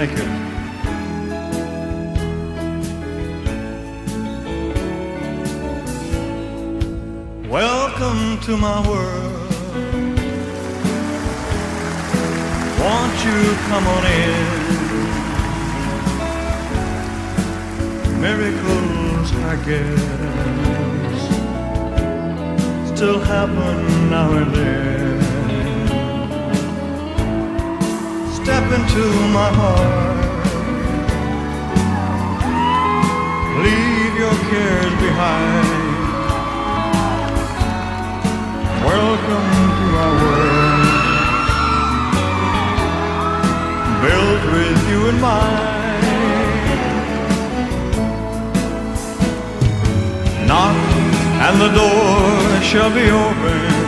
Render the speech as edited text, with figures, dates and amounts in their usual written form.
Thank you. Welcome to my world. Won't you come on in? Miracles, I guess, still happen now and then. Step into my heart, leave your cares behind. Welcome to our world, built with you in mind. Knock and the door shall be open.